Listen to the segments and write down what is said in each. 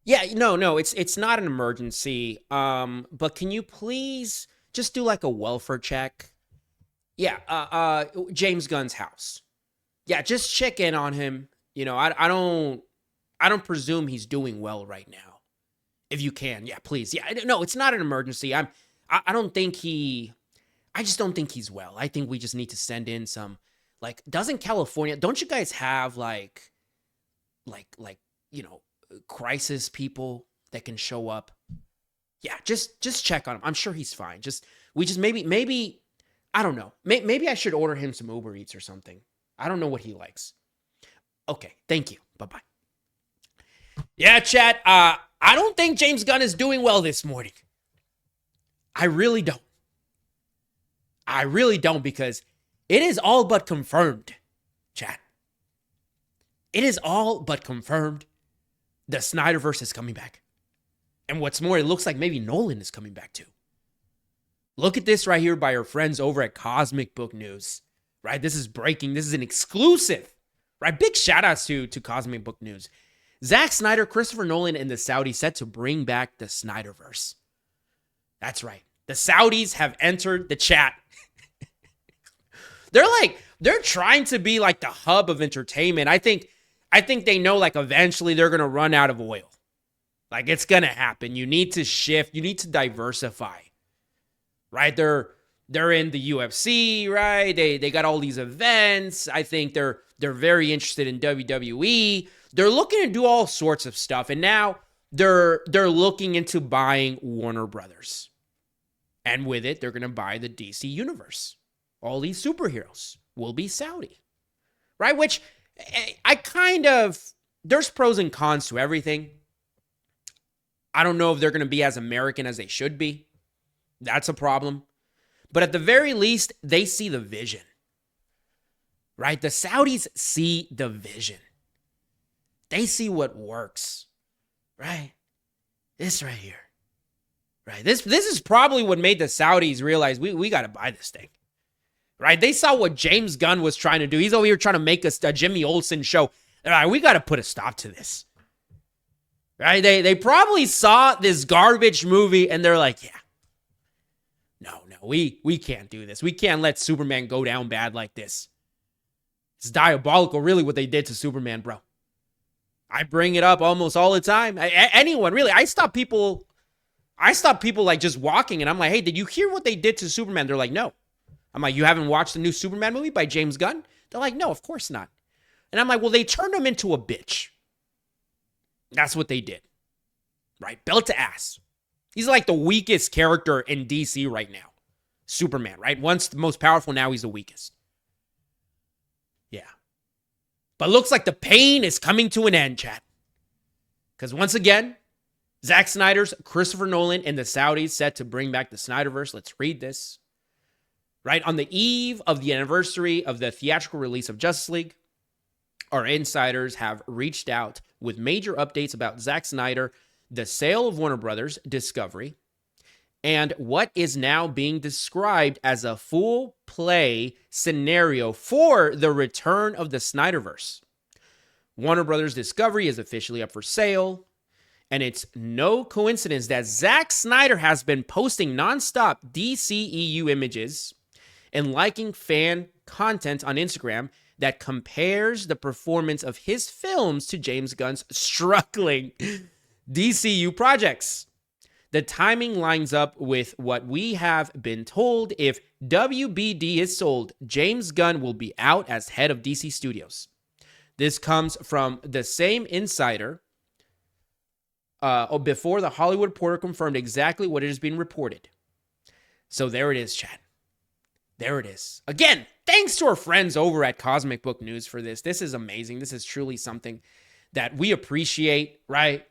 Yeah, no, it's not an emergency. But can you please just do like a welfare check? Yeah, James Gunn's house. Yeah, just check in on him. I don't presume he's doing well right now. If you can, yeah, please. Yeah, no, it's not an emergency. I don't think I just don't think he's well. I think we just need to send in some, like, doesn't California, don't you guys have like, you know, crisis people that can show up? Yeah, just check on him. I'm sure he's fine. We just maybe I don't know. Maybe I should order him some Uber Eats or something. I don't know what he likes. Okay, thank you. Bye-bye. Yeah, chat. I don't think James Gunn is doing well this morning. I really don't. I really don't, because it is all but confirmed, chat. It is all but confirmed the SnyderVerse is coming back. And what's more, it looks like maybe Nolan is coming back too. Look at this right here by our friends over at Cosmic Book News. Right? This is breaking. This is an exclusive. Right? Big shout outs to Cosmic Book News. Zack Snyder, Christopher Nolan, and the Saudis set to bring back the SnyderVerse. That's right. The Saudis have entered the chat. They're trying to be like the hub of entertainment. I think they know like eventually they're going to run out of oil. Like, it's going to happen. You need to shift. You need to diversify. Right? They're in the UFC, right? They got all these events. I think they're very interested in WWE. They're looking to do all sorts of stuff, and now they're looking into buying Warner Brothers. And with it, they're going to buy the DC universe. All these superheroes will be Saudi. Right? Which there's pros and cons to everything. I don't know if they're going to be as American as they should be. That's a problem. But at the very least, they see the vision. Right? The Saudis see the vision. They see what works. Right? This right here. Right? This is probably what made the Saudis realize we got to buy this thing. Right? They saw what James Gunn was trying to do. He's over here trying to make us a Jimmy Olsen show. All right, we got to put a stop to this. Right? They probably saw this garbage movie and they're like, yeah. No, we can't do this. We can't let Superman go down bad like this. It's diabolical, really, what they did to Superman, bro. I bring it up almost all the time. Anyone, really. I stop people like just walking and I'm like, hey, did you hear what they did to Superman? They're like, no. I'm like, you haven't watched the new Superman movie by James Gunn? They're like, no, of course not. And I'm like, well, they turned him into a bitch. That's what they did. Right? Belt to ass. He's like the weakest character in DC right now. Superman, right? Once the most powerful, now he's the weakest. Yeah. But looks like the pain is coming to an end, chat. Because once again, Zack Snyder's Christopher Nolan and the Saudis set to bring back the SnyderVerse. Let's read this. Right? On the eve of the anniversary of the theatrical release of Justice League, our insiders have reached out with major updates about Zack Snyder, the sale of Warner Brothers, Discovery, and what is now being described as a full play scenario for the return of the SnyderVerse. Warner Brothers Discovery is officially up for sale, and it's no coincidence that Zack Snyder has been posting nonstop DCEU images and liking fan content on Instagram that compares the performance of his films to James Gunn's struggling DCU projects. The timing lines up with what we have been told. If WBD is sold, James Gunn will be out as head of DC Studios. This comes from the same insider before the Hollywood Reporter confirmed exactly what it has been reported. So there it is, chat. There it is. Again, thanks to our friends over at Cosmic Book News for this. This is amazing. This is truly something that we appreciate, right?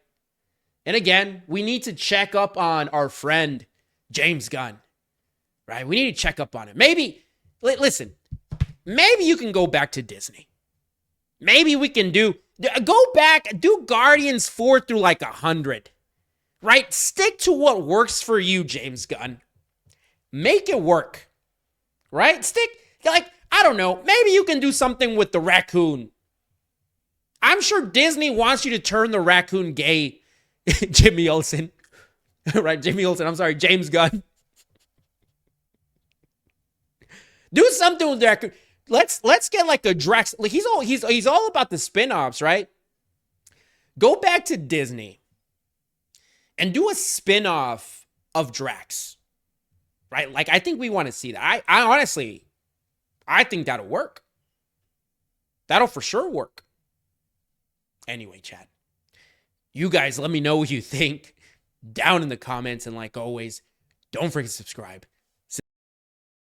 And again, we need to check up on our friend, James Gunn, right? We need to check up on him. Maybe, listen, maybe you can go back to Disney. Maybe we can go back, do Guardians 4 through like 100, right? Stick to what works for you, James Gunn. Make it work, right? I don't know, maybe you can do something with the raccoon. I'm sure Disney wants you to turn the raccoon gay, Jimmy Olsen. Right, Jimmy Olsen. I'm sorry, James Gunn. Do something with the raccoon. Let's get like a Drax. Like he's all about the spin-offs, right? Go back to Disney and do a spin-off of Drax. Right? Like I think we want to see that. I honestly, I think that'll work. That'll for sure work. Anyway, chat. You guys let me know what you think down in the comments. And like always, don't forget to subscribe.